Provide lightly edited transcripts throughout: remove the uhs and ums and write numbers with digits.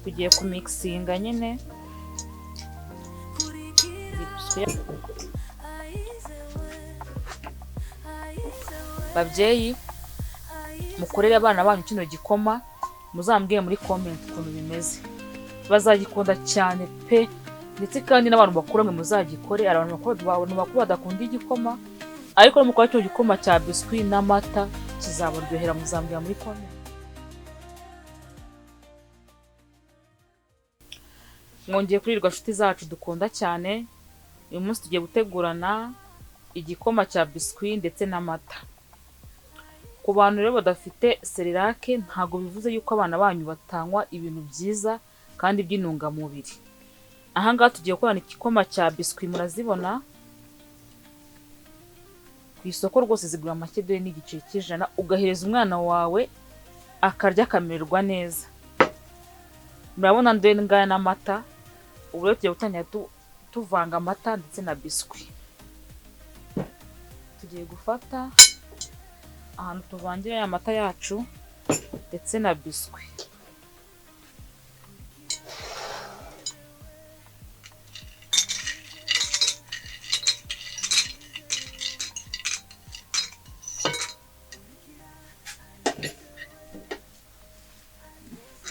tugiye kumixinga nyine babyeyi mukorere abana banyu kino gikoma muzambwiye muri comment ukuntu bimeze bazagikunda cyane pe ndetse kandi n'abantu bakuru mwe muzagikore abantu bakuru badakunda igikoma ariko mukora cyo gikoma cya biscuit n'amata kizabaryohera muzambwiye muri comment. Mwongeye kurirwa nshuti zacu dukunda cyane uyu munsi tugiye gutegurana igikoma cya biscuit ndetse n'amata. Ku bantu rero badafite serirake ntago bivuze yuko abana banyu batanywa ibintu byiza kandi by'intungamubiri. Aha ngaha tugiye gukorana igikoma cya biscuit murazibona ku isoko rwose zigura make dore n'igiceri cy'ijana ugahereza umwana wawe akarya akamererwa neza. Murabona ndende ngaya n'amata ubu rero tugiye gutangira tuvanga amata ndetse na biscuit. Tugiye gufata ahantu tuvangira ya mata yacu ndetse na biscuit.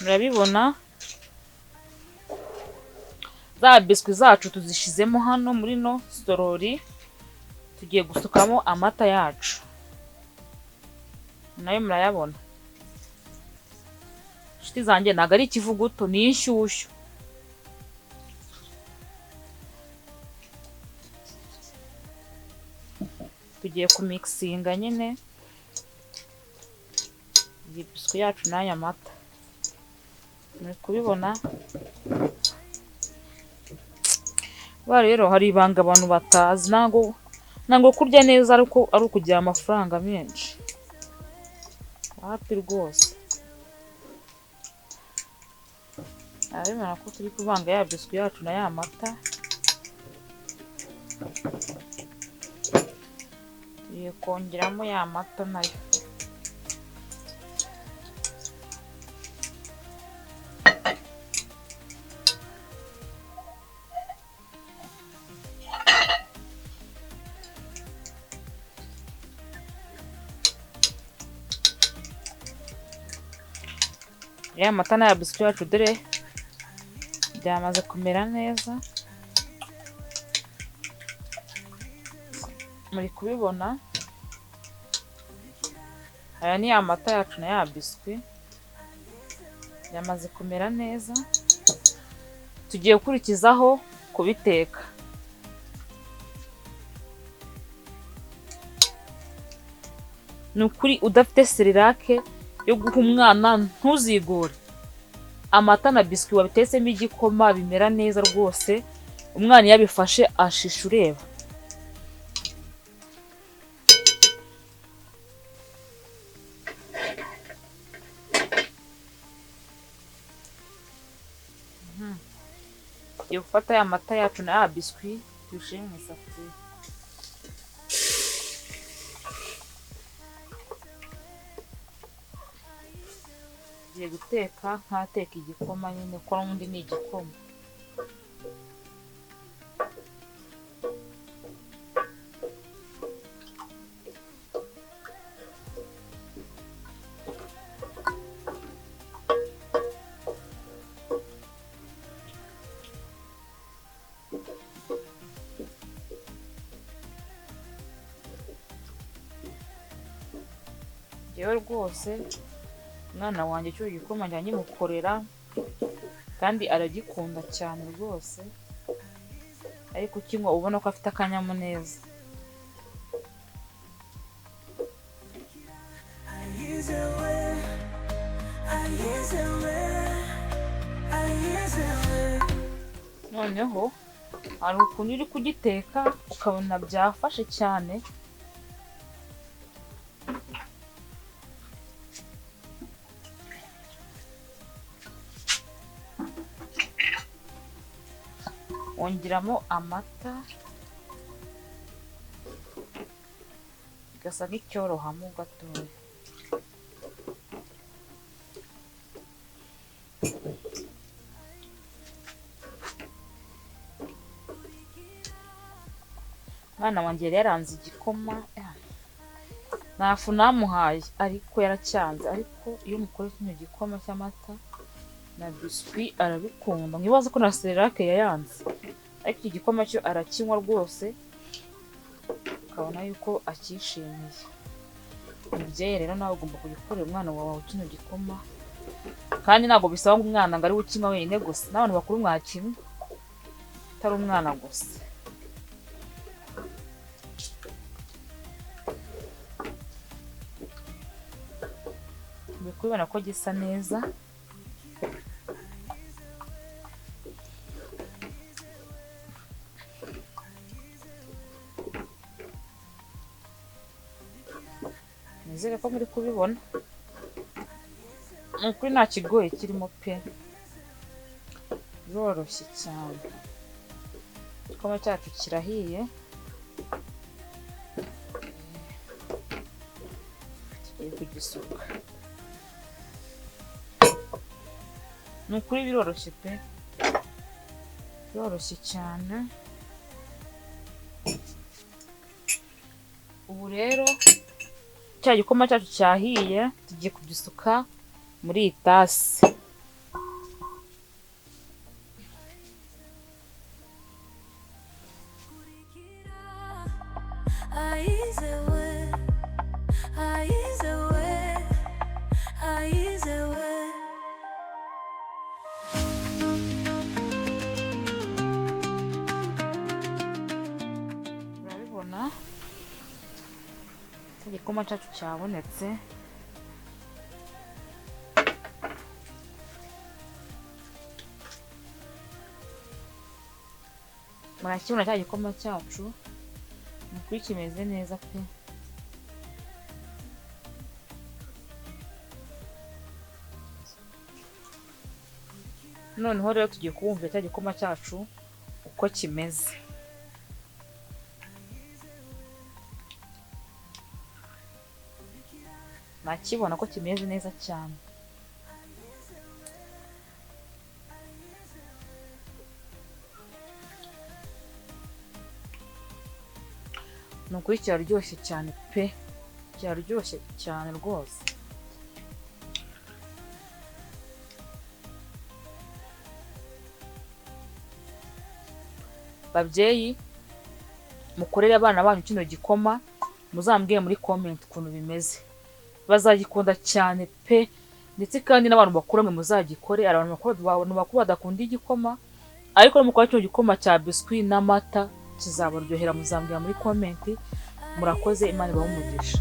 Murabibona za biscuit zacu tuzishizemo hano muri no sorori tugiye gusukamo amata yacu nayo murayabona. Nshuti zanjye ntago ari ikivuguto ni inshyushyu. Tugiye kumixinga nyine iyi biscuit yacu n'aya mata muri kubibona. Rero hari ibanga abantu batazi ntago kurya neza ariko ari ukugira amafaranga menshi hafi rwose. Arabimana ko turi kuvanga ya biscuit yacu na ya mata. Tugiye kongeramo ya mata nayo. Ya mata na ya biscuit yacu dore byamaze kumera neza muri kubibona. Aya ni amata yacu na ya biscuit byamaze kumera neza. Tugiye gukurikizaho kubiteka. Nukuri udafite serirake yo guha umwana ntuzigore. Amata na biscuit wabitesemo igikoma bimera neza rwose umwana yabifashe ashisha ureba. Tugiye gufata ya mata yacu na ya biscuit tuyishyire mu isafuriya. Tugiye guteka nkateka igikoma nyine ko n'undi ni igikoma. Yewe rwose umwana wanjye cyo igikoma njya nyimukorera kandi aragikunda cyane rwose ariko kinywa ubona ko afite akanyamuneza. Noneho hari ukuntu uri kugiteka ukabona byafashe cyane. Ongeramo amata gasa nk'icyorohamo gatoya. Mwana wanjye yari yaranze igikoma, ntafu namuhaye ariko yaracyanze. Ariko iyo mukore kino gikoma cy'amata na biscuit arabikunda. Mwibaza ko na Cerelac yayanze, ariko iki gikoma cyo arakinywa rwose, ukabona yuko akishimiye. Umubyeyi rero nawe ugomba kugikorera umwana wawe kino gikoma, kandi ntabwo bisaba ngo umwana ngo ari we ukinywa wenyine gusa, n'abantu bakuru mwakinywa, atari umwana gusa. Muri kubibona ko gisa neza. Nizere ko muri kubibona. Ni ukuri nta kigoye kirimo pe, biroroshye cyane. Igikoma cyacu kirahiye, tugiye kugisuka. Ni ukuri biroroshye pe, biroroshye cyane. Ubu rero cya gikoma cyacu cyahiye, tugiye kugisuka muri iyi tasi. Urabibona igikoma cyacu cyabonetse. Murakibona cya gikoma cyacu, ni ukuri kimeze neza pe. Noneho rero tugiye kubumvira cya gikoma cyacu uko kimeze. Nakibona ko kimeze neza cyane. Ni ukuri kiraryoshye cyane pe, kiraryoshye cyane rwose. Babyeyi, mukorere abana banyu kino gikoma, muzambwiye muri comment ukuntu bimeze. Bazagikunda cyane pe, ndetse kandi n'abantu bakuru mwe muzagikore. Abantu bakuru badakunda igikoma, ariko mukora kino gikoma cya biscuit n'amata kizabaryohera. Muzambwira muri comment. Murakoze, Imana ibahe umugisha.